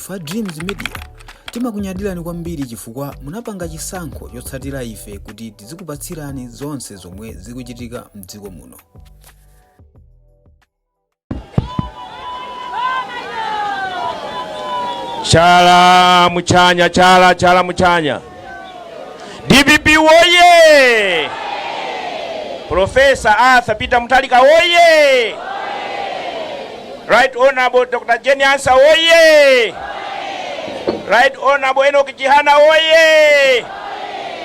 Fa Dreams Media timakunyadirani kwambiri chifukwa munapanga chisankho chotsatira ife kuti tizikupatsirani zonse zomwe zikuchitika m'dziko muno. Chala muchanya. DPP woye! Professor Arthur Peter Mutharika woye! Right Honorable Dr. Jenny Ansa woye! Right Honorable Enoch Kihana woye!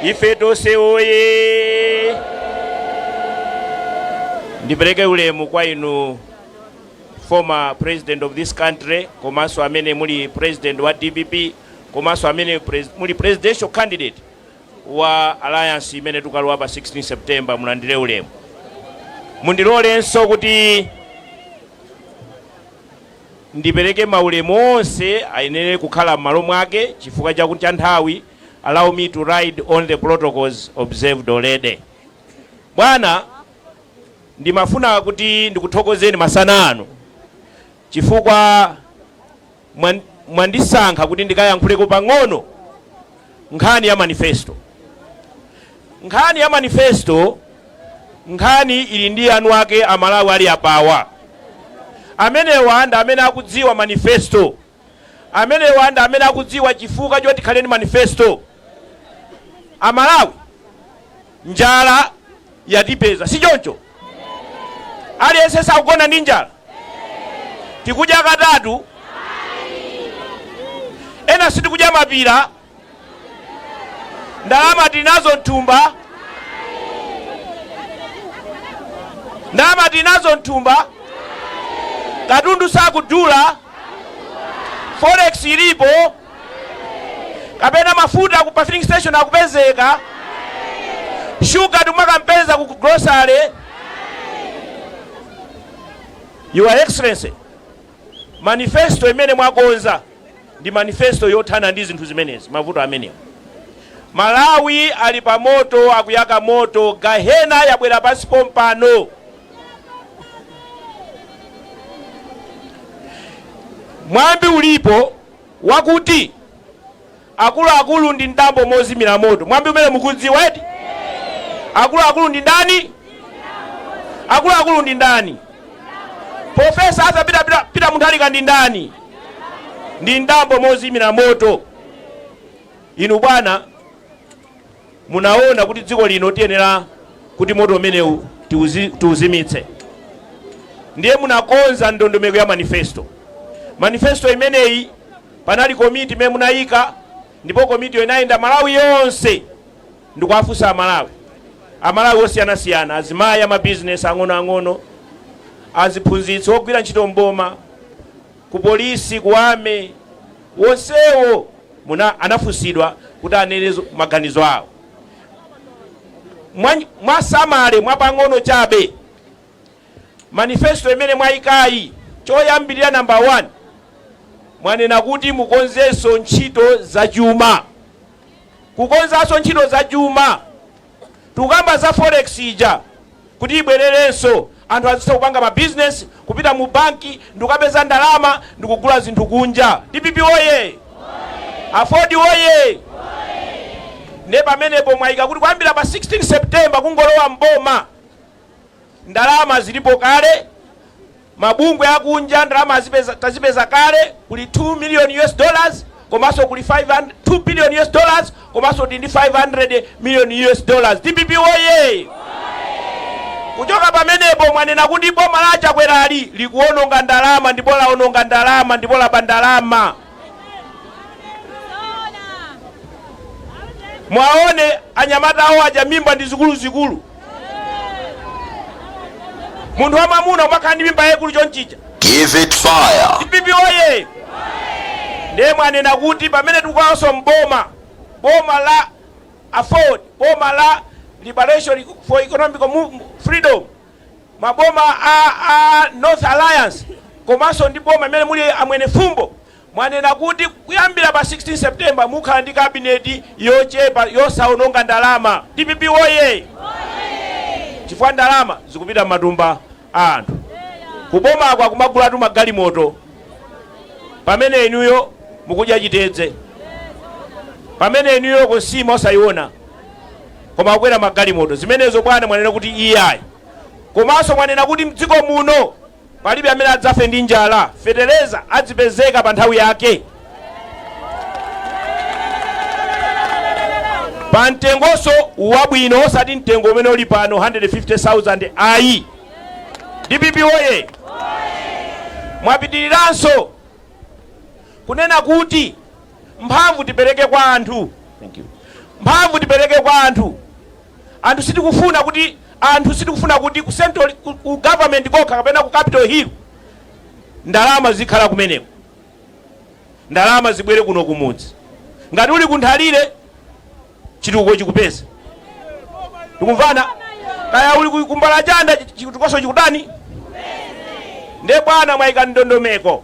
Ife tose woye! Ndipereke ulemu kwa inu former president of this country, komanso amene muli president wa DPP, komanso amene muli presidential candidate wa alliance imene tukalowa pa 16 September, mulandire ulemu. Mundilolenso kuti ndipereke maulemu onse ayenere kukhala m'malo mwake chifukwa chakuti cha nthawi. Allow me to ride on the protocols observed already. Bwana, ndimafuna kuti ndikuthokozeni masana ano chifukwa mwandisankha kuti ndikayankhuleko pang'ono nkhani ya manifesto. Nkhani ya manifesto, nkhani ili ndi anu ake amalawi ali apawa. Amenewa ndi amene akudziwa manifesto. Amenewa ndi amene akudziwa chifukwa choti khaleni manifesto. Amalawi, njala yatipeza, si choncho? Aliyense sakugona ndi njala. Tikudya katatu. Ena sitikudya mapira. Ndalama tinazo nthumba. Ndalama tinazo nthumba. Katundu sakudula. Forex ilipo. Kapena mafuta ku filling station akupezeka. Sugar tumakampeza ku grocery. Your Excellency, manifesto imene mwakonza ndi manifesto yothana ndi zinthu zimenezi, mavuto amenewa. Malawi ali pa moto, akuyaka moto, gahena yabwera pansi pompano. Mwambi ulipo wakuti akuluakulu ndi ndambo mozimira moto. Mwambi umene mukudziwa eti? Akuluakulu ndi ndani? Akuluakulu ndi ndani? Professor Arthur Peter Mutharika ndi ndani? Ndi ndambo mozimira moto. Inu bwana, munaona kuti dziko lino tiyenera kuti moto umenewu tiuzimitse. Ndiye munakonza ndondomeko ya manifesto. Manifesto imeneyi panali komiti imene munayika, ndipo komiti inayenda Malawi yonse ndikuwafunsa Amalawi. Amalawi osiyanasiyana, azimayi, amabizinesi ang'onoang'ono, aziphunzitsi ogwira ntchito mboma, ku polisi, ku ame, wonsewo anafunsidwa kuti anene maganizo awo. Mwasamale mwapang'ono chabe. Manifesto imene mwayikayi, choyambirira number 1, mwanena kuti mukonzenso ntchito za chuma. Kukonzanso ntchito za chuma. Tukamba za forex ija kuti ibwererenso, anthu azisa kupanga ma business, kupita mu banki, ndikapeza ndalama, ndikugula zinthu kunja. DPP woye! Afodi woye! Ne pamenepo mwayika kuti kuyambira pa 16 September kungolowa mboma. Ndalama zilipo kale, mabungwe akunja ndalama tazipeza kale, kuli $2 million, komanso kuli 2 billion US, komanso ndi 500 million US. DPP woye! Kuchoka pamenepo mwanena kuti boma la Chakwerali likuononga ndalama, ndipo laononga ndalama, ndipo laba ndalama. Mwaone anyamata awo aja mimba ndi zikulu. Munthu wamamuna umakhala ndi mimba yekulu chonchicha. Give it fire. DPP woye! Ndiye mwanena kuti pamene tukwaso mboma, boma la Afford, boma la Liberation for Economic Freedom, maboma a North Alliance, komanso ndi boma imene muli amwene fumbo, mwanena kuti kuyambira pa 16 September mukhala ndi kabineti yochepa yosaononga ndalama. DPP woye! Chifukwa ndalama zikupita matumba a anthu. Kuboma kwa kumagulatu magalimoto. Pamene inuyo mukudya chitedze pamene New York sima osayiona koma akwera magalimoto zimenezo bwana mwanena kuti iyayi. Komanso mwanena kuti mdziko muno palibe amene adzafe ndi njala, fetereza adzipezeka pa nthawi yake. Pa mtengonso wabwino osati mtengo umene uli pano 150,000 ayi. DPP oye! Mwapitiriranso kunena kuti mphamvu tipereke kwa anthu. Thank you. Mphamvu tipereke kwa anthu. Anthu sitikufuna kuti ku central ku government kokha kapena ku Capitol Hill ndalama zikhala kumeneko. Ndalama zibwere kuno kumudzi. Ngati uli kunthalire chitukuko chikupeza. Tikumvana? Kaya uli kumbala chanda chitukoso chikutani? Nde bwana mwayika ndondomeko.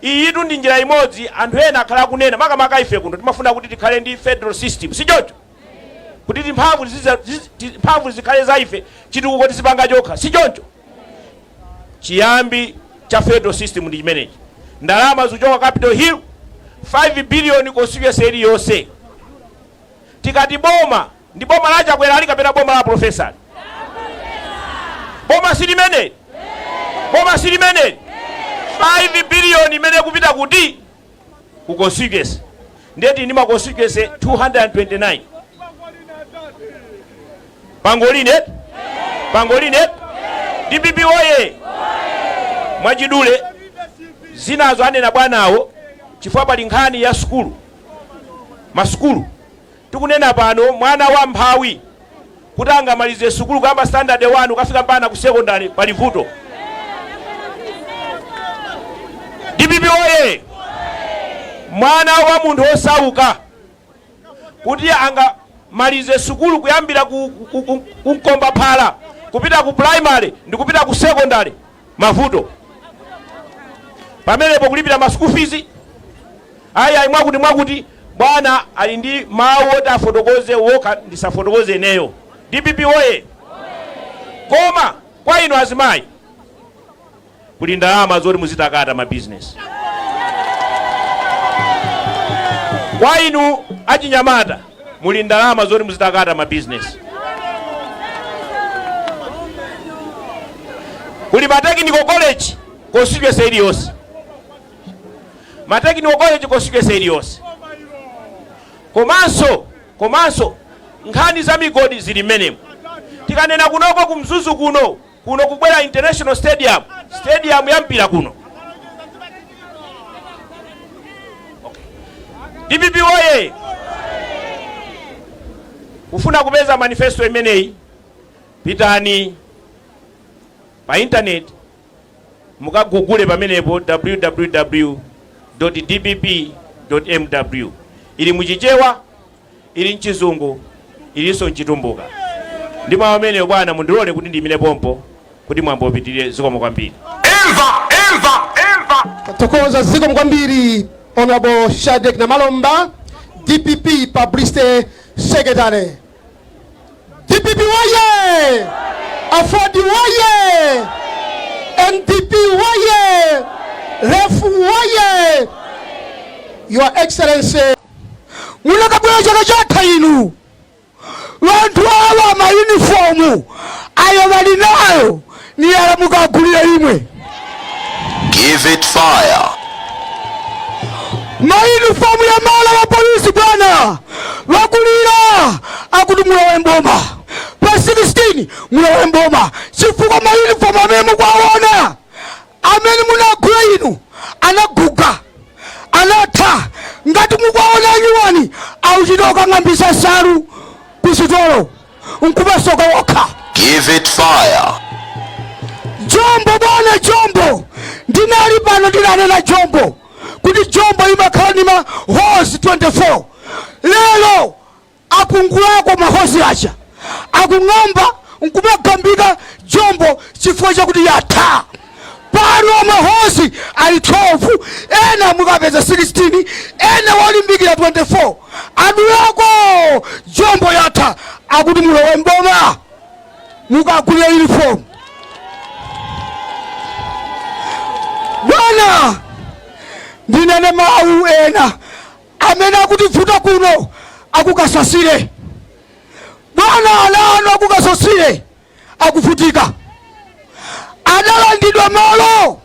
Iyi ndi njira imodzi anthu ena akhala kunena makamaka ife kuno timafuna kuti tikhale ndi federal system. Si choncho? Kuti mphamvu zikhale za ife chitukuko tisipanga chokha. Si choncho? Chiyambi cha federal system ndi chimenechi. Ndalama zochoka Capitol Hill 5 billion constituency iliyonse. Tikati boma ndi boma la Chakwera ali kapena boma la professor. Boma silimene. Boma silimene. 5 billion imene kupita kuti ku constituency. Ndeti ndi ma constituency 229. Pangoline. DPP oye! Mwachidule zinazo anena bwanawo chifukwa pali nkhani ya skulu. Masukulu tikunena pano mwana wa mphawi kuti angamalize sukulu kamba standard 1 ukafika mpana ku secondary pali vuto. DPP oye! Mwana wa munthu osauka kuti angamalize sukulu kuyambira ku Nkomba Phala kupita ku primary ndi kupita ku secondary mavuto. Pamenepo kulipira ma school fees ayi mwakuti bwana ali ndi mawu oti afotokoze woka ndisafotokoze eneyo. DPP oye! Koma kwa inu azimayi kuli ndalama zoti muzitakata ma business. Kwa inu achinyamata muli ndalama zoti muzitakata ma business. Kuli ma technical college constituency iliyonse. Ma technical college constituency iliyonse. Komanso nkhani za migodi zili menemo. Tikanena kunoko kumzuzu kuno kubwera international stadium ya mpira kuno. Okay. DPP oye! Kufuna kupeza manifesto imeneyi pitani pa internet mukagugule pamenepo www.dpp.mw. ili muchichewa, ili mchizungu, ilinso mchitumbuka. Ndimo amene bwana mundilole kuti ndimire pompo kuti mwambo pitirire zikomo kwambiri. Emva. Tokoza zikomo kwambiri Honorable Shadrack Namalomba, DPP Publicity Secretary. DPP waye! Afodi waye! NDP waye! Refu waye! Your Excellency, munakabwera chaka chatha inu vantu ava ma uniform ayo vali nayo ni ala mukagulira imwe. Give it fire. Ma uniform ya mala wa polisi bwana vakulira akuti mulowe mboma pa 16 mulowe mboma chifukwa ma uniform amene mukwaona amene munagula inu anaguga anatha ngati mukwaona anyuwani auchitoka ng'ambisa salu kusitolo nkubasoka wokha. Give it fire. Jombo bwana Jombo ndinali pano ndinanena Jombo kuti Jombo imakhala ni mahosi 24. Lelo akungulako mahosi acha akung'amba nkubagambika Jombo chifukwa chakuti yatha. Pano mahosi ali 12 ena mukapeza 16 ena walimbikira 24. Anu yako Jombo yatha akuti mulowe mboma mukagulira uniform. Bwana ndinene mawu ena amene akutivuta kuno akukasasire. Bwana alano akukasasire akuvutika. Adalandidwa malo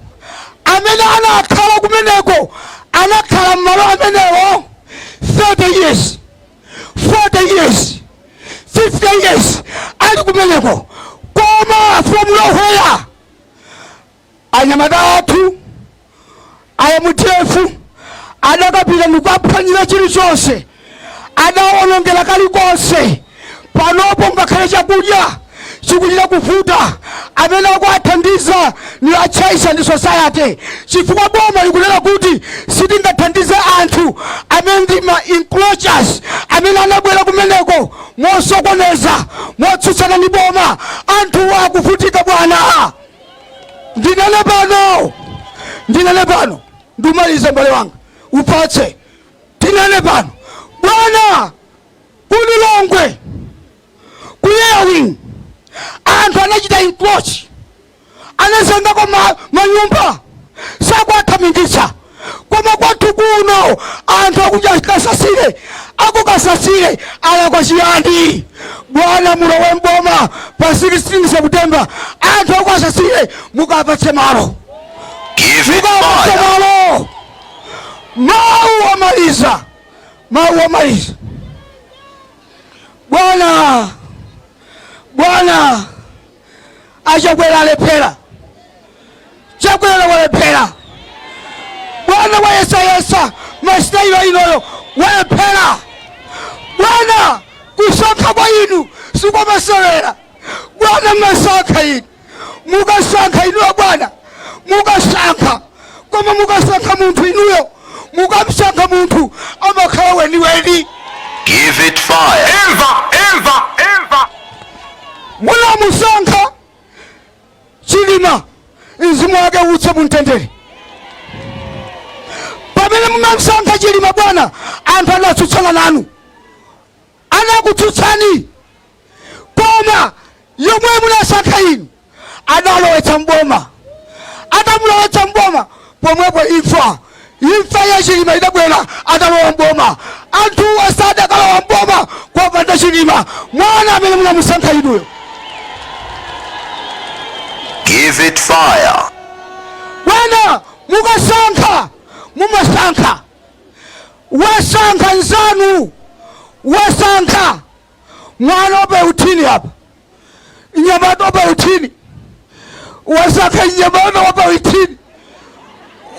amene anakhala kumeneko, anakhala malo amenewo 30 years, 40 years, 50 years ali kumeneko. Koma from nowhere anyamata athu ayamutefu adakapita ndikuphwanyira chilichonse, adaonongera kalikonse. Panopo ngakhale chakudya chikuchita kuvuta, amene akuathandiza ni achaisa ndi society, chifukwa boma likunena kuti sitingathandize anthu amene ndi ma encroachers amene anabwera kumeneko mosokoneza motsutsana ndi boma. Anthu akuvutika bwana. Ndinene pano ndumalize mbale wanga upatse. Tinene pano bwana kulilongwe kuyewing anthu anachita encroach, anazengako manyumba sakuathamangitsa. Koma kwathu kuno anthu akukasasire ala kwa chiyani. Bwana mulowe mboma pa 16 September anthu akukasasire mukapatse malo. Mawu wamaliza. Bwana achakwera alephera, chakwera walephera. Bwana wayesayesa masitayilo inoyo walephera. Bwana kusankha kwa inu sikumasewera. Bwana masankha inu, mukasankha inuyo Bwana, mukasankha. Koma mukasankha munthu inuyo, mukamsankha munthu amakhala weniweni. Give it fire. Eva. Muna musankha Chilima mzimu wake utse mumtendere. Pamene mumamusankha Chilima Bwana, anthu anatsutsana nanu, anakutsutsani. Koma yomwe munasankha inu adalowetsa mboma, atamulowetsa mboma pomwepo imfa ya Chilima idabwera, adalowa mboma. Anthu asadakalowa mboma kopanda Chilima, mwana amene munamusankha inuyo. Give it fire. Bwana mumasankha wasankha nzanu, wasankha mwana ope utini hapa, nyamata ope utini, wasankha nyamata ope utini,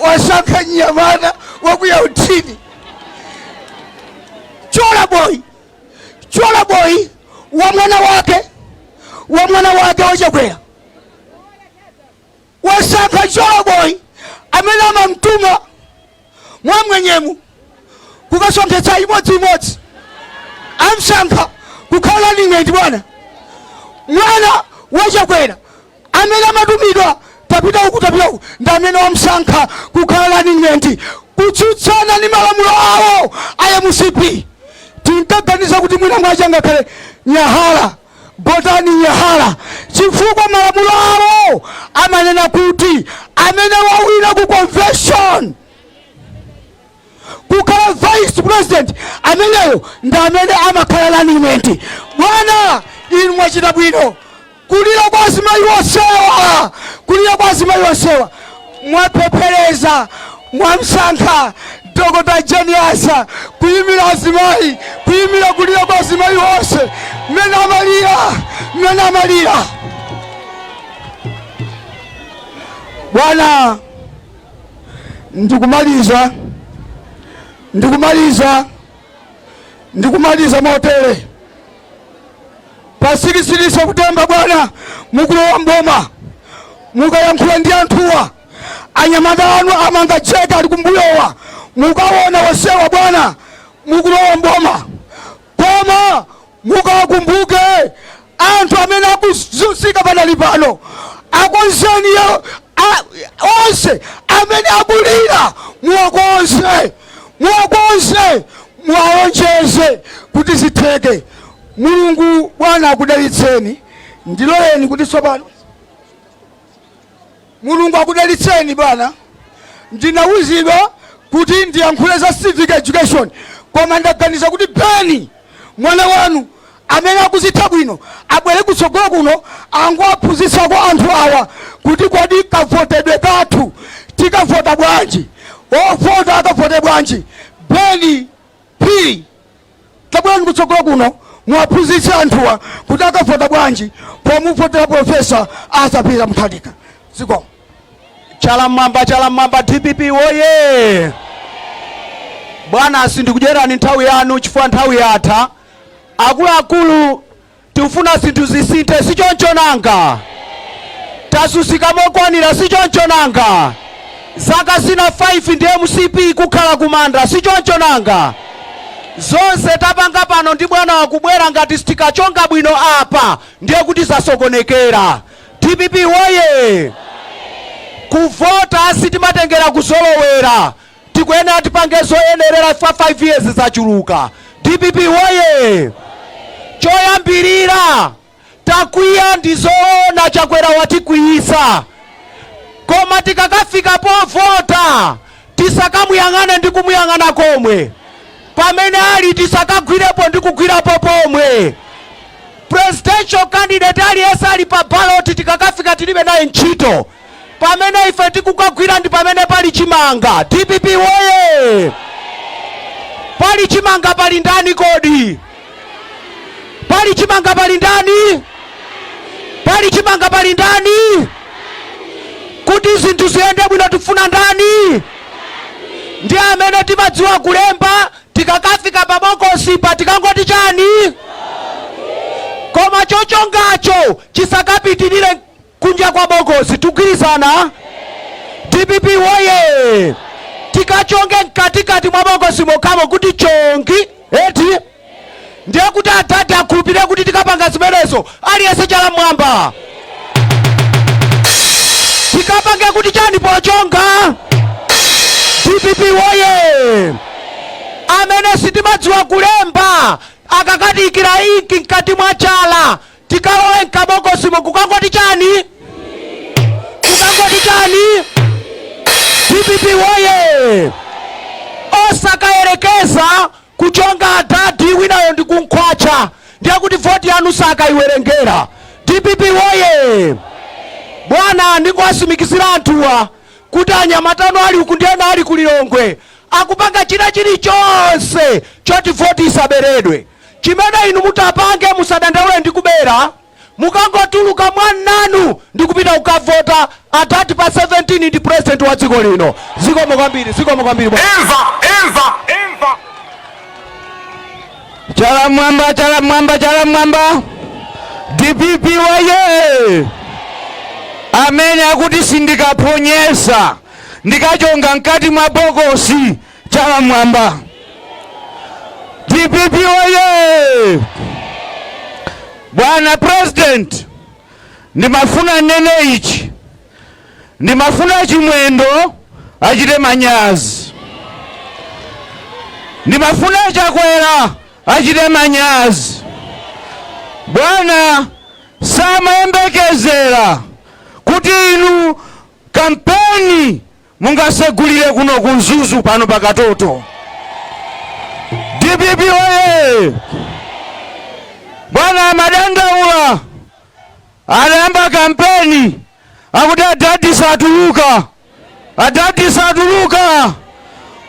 wasankha nyamata wakuya utini. Chola boy wa mwana wake wachakwera. Wasankha Chola boy amene amamtuma mwamwenyemu kukasonkhetsa imodzi. Amsankha kukhala ling'endi Bwana. Mwana wachakwera amene amatumidwa tapita uku ndi amene wamsankha kukhala ling'endi kutsutsana ndi malamulo awo aya musipi. Tinkaganiza kuti mwina mwacha ngakhale Nyahala, Botani Nyahala, chifukwa malamulo awo amanena kuti amene wawina ku convention kukhala vice president ameneyo ndi amene amakhala running. Bwana inu mwachita bwino kulira kwa azimayi onsewa, mwapephereza, mwamsankha Dr. Genius kuyimira azimayi, kuyimira kulira kwa azimayi onse. Mmene amalira. Bwana ndikumaliza motere. Pa 16 September Bwana mukulowa mboma, mukayankhula ndi anthuwa, anyamata anu amanga cheka ali kumbuyowa, mukaona wasewa Bwana mukulowa mboma. Koma mukakumbuke anthu amene akuzunzika padali pano, akonzeni onse amene akulira, muwakonze, muwaonjeze kuti zitheke. Mulungu Bwana akudalitseni. Ndiloleni kuti tsopano Mulungu akudalitseni Bwana. Ndinawuzidwa kuti ndiyankhule za civic education, koma ndaganiza kuti Beni mwana wanu amene akuzitha bwino abwere kutsogolo kuno angowaphunzitsako anthu awa kuti kodi kavotedwe kathu tikavota bwanji, ovota akavote bwanji. Beni Phiri tabwerani kutsogolo kuno muwaphunzitse anthuwa kuti akavota bwanji pomuvotera Profesa Arthur Peter Mutharika. Ziko Chalamwamba DPP woye. Bwana sindikujerani nthawi yanu chifukwa nthawi yatha. Akuluakulu tifuna zinthu zisinthe sichoncho nanga. Tasusika mokwanira sichoncho nanga. Zaka zina 5 ndi MCP kukhala kumanda sichoncho nanga. Zonse tapanga pano ndi bwana wakubwera ngati sitikachonga bwino apa ndiye kuti zasokonekera. DPP woye. Kuvota sitimatengera kuzolowera, tikuyenera tipange zoyenerera fa 5 years zachuluka. DPP woye. Choyambirira takwiya ndizoona Chakwera watikwiyisa, koma tikakafika povota tisakamuyang'ane ndi kumuyang'ana komwe, pamene ali tisakagwirepo ndi kugwirapo pomwe. Presidential candidate aliyense ali pa ballot tikakafika tilibe naye ntchito, pamene ife tikukagwira ndi pamene pali chimanga. DPP woye. Pali chimanga pali ndani kodi? Pali chimanga pali ndani? Pali chimanga pali ndani? Kuti zinthu ziyende bwino tifuna ndani? Ndi amene timadziwa kulemba tikakafika pabokosi pa tikangoti chani? Koma chochongacho chisakapitirire kunja kwa bokosi. Tugwirizana? DPP woye. Tikachonge mkatikati mwa bokosi mokamo kuti chongi eti ndiye kuti Atate akhulupirire kuti tikapanga zimenezo aliyense Chalamwamba. Tikapange kuti chani pochonga? DPP woye. Amene sitimadziwa kulemba akakatikira iki mkati mwa chala tikalowe mkabokosi mokukangoti chani? Kukangoti chani? DPP woye. Osakayerekeza kuchonga Adadi winayo ndi kunkhwacha ndiye kuti voti yanu sakaiwerengera. DPP woye. Bwana ndikuwasimikizira anthuwa kuti anyamatano ali uku ndiyena ali kulilongwe akupanga china chilichonse choti voti isaberedwe. Chimene inu mutapange musadandaule ndi kubera, mukangotuluka mwananu ndi kupita kukavota. Adadi pa 17 ndi president wa dziko lino. Zikomo kwambiri, zikomo kwambiri. Imva. Chalamwamba. DPP woye. Amene akuti sindikaponyesa ndikachonga mkati mwa bokosi. Chalamwamba. DPP woye. Bwana President, ndimafuna nene ichi, ndimafuna chimwendo achite manyazi, ndimafuna Chakwera achite manyazi. Bwana samayembekezera kuti inu kampeni mungasegulire kuno kunzuzu pano pakatoto. DPP woye. Bwana madandaula anayamba kampeni akuti Adadi satuluka.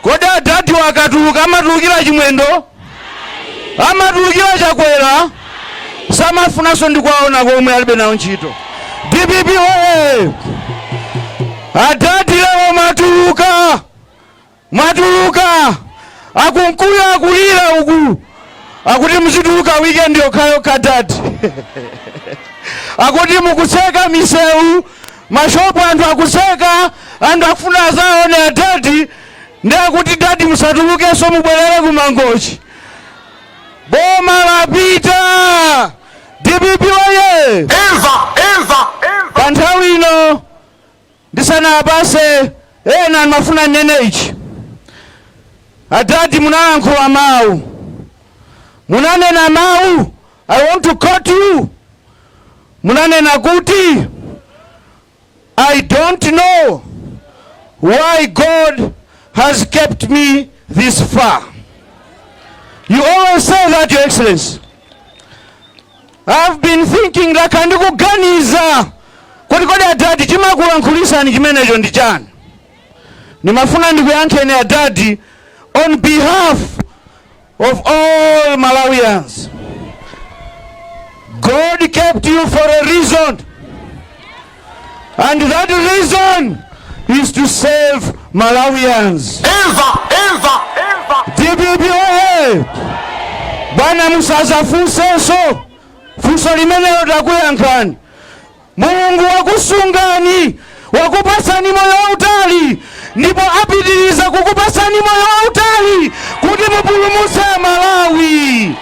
Kodi Adadi wakatuluka amatulukira chimwendo? Amatulukira Chakwera? Samafunanso ndikuwaona komwe alibe nawo ntchito. DPP woye. Adadi lero mwatuluka. Akunkulu akulira uku. Akuti muzituluka weekend yokhayo Adadi. Akuti mukuseka misewu, mashopu anthu akuseka, anthu akufuna zaone Adadi, ndi akuti Adadi musatulukenso mubwerere kumangochi. Boma lapita. DPP woye. Imva. Pa nthawi ino ndisanapase ena mafuna nene ichi. Adadi munayankhula mawu. Munanena mawu. I want to quote you. Munanena kuti, I don't know why God has kept me this far. You always say that, Your Excellency. I've been thinking like ndikuganiza kuti adadi chimakulankhulisa ni chimenecho ndi chani. Nimafuna ndikuyankheni adadi on behalf of all Malawians. God kept you for a reason, and that reason is to save Malawians. DPP oye! Bwana musaza funseso, funso limenelo takuyankhani. Mulungu wakusungani, wakupasani moyo wautali, ndipo apitiriza kukupasani moyo wautali kuti mupulumutse Malawi.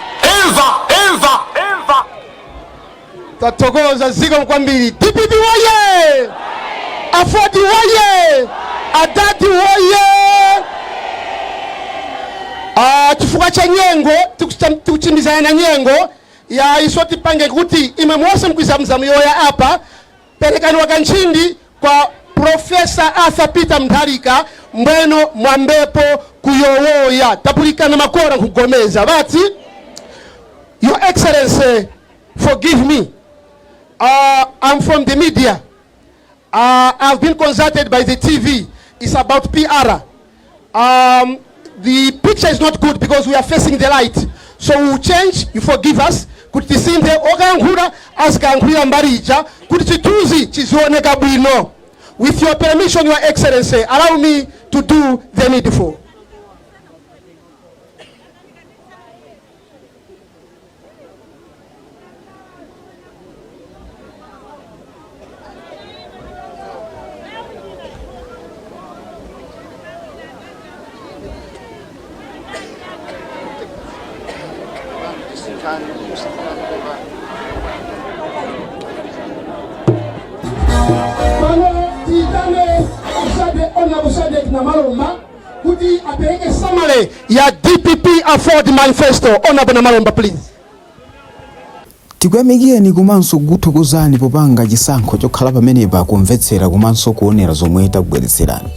Tathokoza ziko kwambiri. DPP oye! Afodi oye! Adadi oye! Chifukwa cha nyengo tikuchimbizana na nyengo ya isoti pange kuti imemwose mkwiza yoya apa perekani wakanchindi kwa Profesa Arthur Peter Mutharika mbweno mwambepo kuyowoya tapulikana makora kugomeza bati. Your Excellency, forgive me. I'm from the media. I've been consulted by the TV. It's about PR. The picture is not good because we are facing the light. So we'll change, you forgive us. Kutisinde oganghura asganghura mbarija kutichituzi chizuoneka bwino. With your permission, Your Excellency, allow me to do the needful. Ya DPP Afford Manifesto. Honorable Namalomba, please. Tikuyamikeni komanso kuthokozani popanga chisankho chokhala pamenepa kumvetsera komanso kuonera zomwe takubweretserani.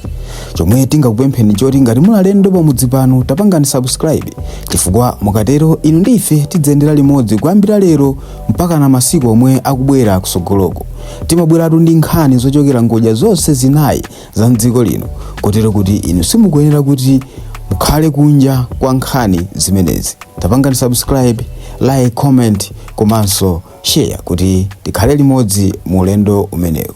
Chomwe tingakupempheni choti ngati mulalendo pamudzi pano tapangani subscribe chifukwa mukatero inu ndife tidzendera limodzi kuyambira lero mpaka na masiku omwe akubwera kusogoloko. Timabweratu ndi nkhani zochokera ngodya zonse zinayi za mdziko lino kotero kuti inu simukuyenera kuti mukhale kunja kwa nkhani zimenezi. Tapangani subscribe, like, comment komanso share kuti tikhale limodzi mu ulendo umenewu.